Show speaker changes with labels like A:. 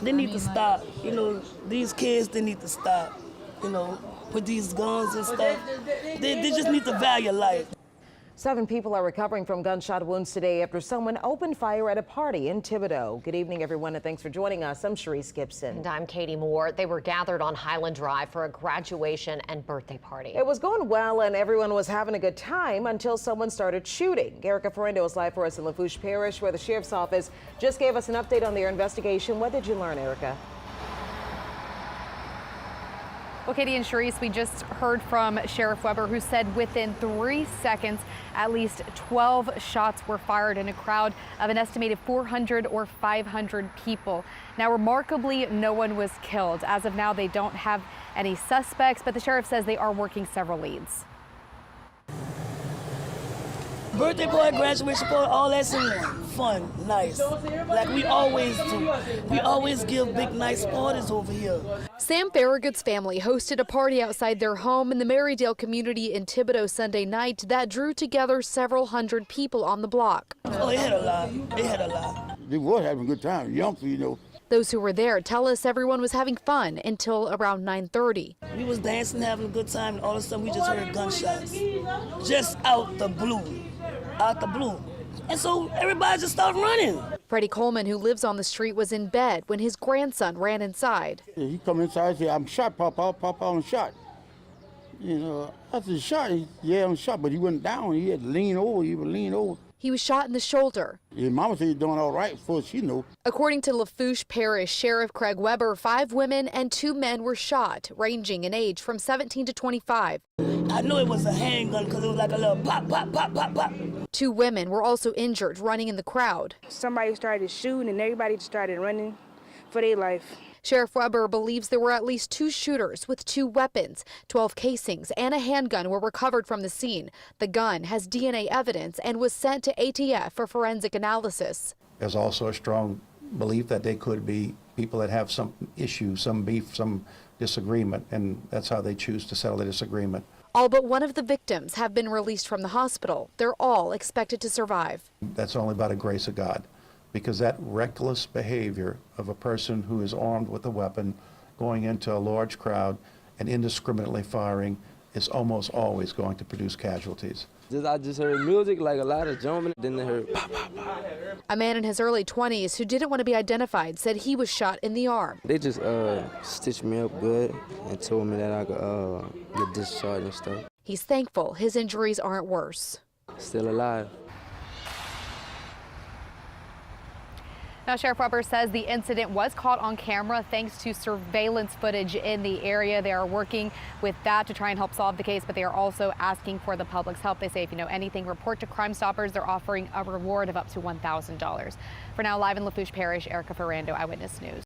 A: They need to stop. You know, these kids, they need to stop. You know, with these guns and stuff. They just need to value life.
B: 7 people are recovering from gunshot wounds today after someone opened fire at a party in Thibodaux. Good evening, everyone, and thanks for joining us. I'm Sharice Gibson.
C: And I'm Katie Moore. They were gathered on Highland Drive for a graduation and birthday party.
B: It was going well and everyone was having a good time until someone started shooting. Erica Ferrando is live for us in Lafourche Parish, where the sheriff's office just gave us an update on their investigation. What did you learn, Erica?
D: Well, Katie and Sharice, we just heard from Sheriff Weber, who said within 3 seconds, at least 12 shots were fired in a crowd of an estimated 400 or 500 people. Now, remarkably, no one was killed. As of now, they don't have any suspects, but the sheriff says they are working several leads.
A: Birthday party, graduation party, all that's in one. Fun, nice. Like we always do. We always give big, nice parties over here.
D: Sam Farragut's family hosted a party outside their home in the Marydale community in Thibodaux Sunday night that drew together several hundred people on the block.
A: Oh, it had a lot. It had a lot.
E: They were having a good time, young people, you know.
D: Those who were there tell us everyone was having fun until around 9:30.
A: We was dancing, having a good time, and all of a sudden we just heard gunshots. Just out the blue. Out the blue. And so everybody just started running.
D: Freddie Coleman, who lives on the street, was in bed when his grandson ran inside.
E: He come inside and said, "I'm shot, Papa, Papa, I'm shot." You know, I said, "Shot?" Yeah, I'm shot, but he went down. He had to lean over, he would lean over.
D: He was shot in the shoulder.
E: His mama said he's doing all right, for she knew.
D: According to Lafourche Parish Sheriff Craig Webre, 5 women and 2 men were shot, ranging in age from 17 to 25.
A: I knew it was a handgun because it was like a little pop, pop, pop, pop, pop.
D: 2 women were also injured running in the crowd.
F: Somebody started shooting and everybody started running for their life.
D: Sheriff Weber believes there were at least 2 shooters with 2 weapons. 12 casings and a handgun were recovered from the scene. The gun has DNA evidence and was sent to ATF for forensic analysis.
G: There's also a strong belief that they could be people that have some issue, some beef, some disagreement, and that's how they choose to settle the disagreement.
D: All but one of the victims have been released from the hospital. They're all expected to survive.
G: That's only by the grace of God, because that reckless behavior of a person who is armed with a weapon going into a large crowd and indiscriminately firing is almost always going to produce casualties.
H: I just heard music, like a lot of jumping, then I heard pop, pop, pop.
D: A man in his early 20s who didn't want to be identified said he was shot in the arm.
H: They just stitched me up good and told me that I could get discharged and stuff.
D: He's thankful his injuries aren't worse.
H: Still alive.
D: Now, Sheriff Weber says the incident was caught on camera thanks to surveillance footage in the area. They are working with that to try and help solve the case, but they are also asking for the public's help. They say if you know anything, report to Crime Stoppers. They're offering a reward of up to $1,000. For now, live in Lafourche Parish, Erica Ferrando, Eyewitness News.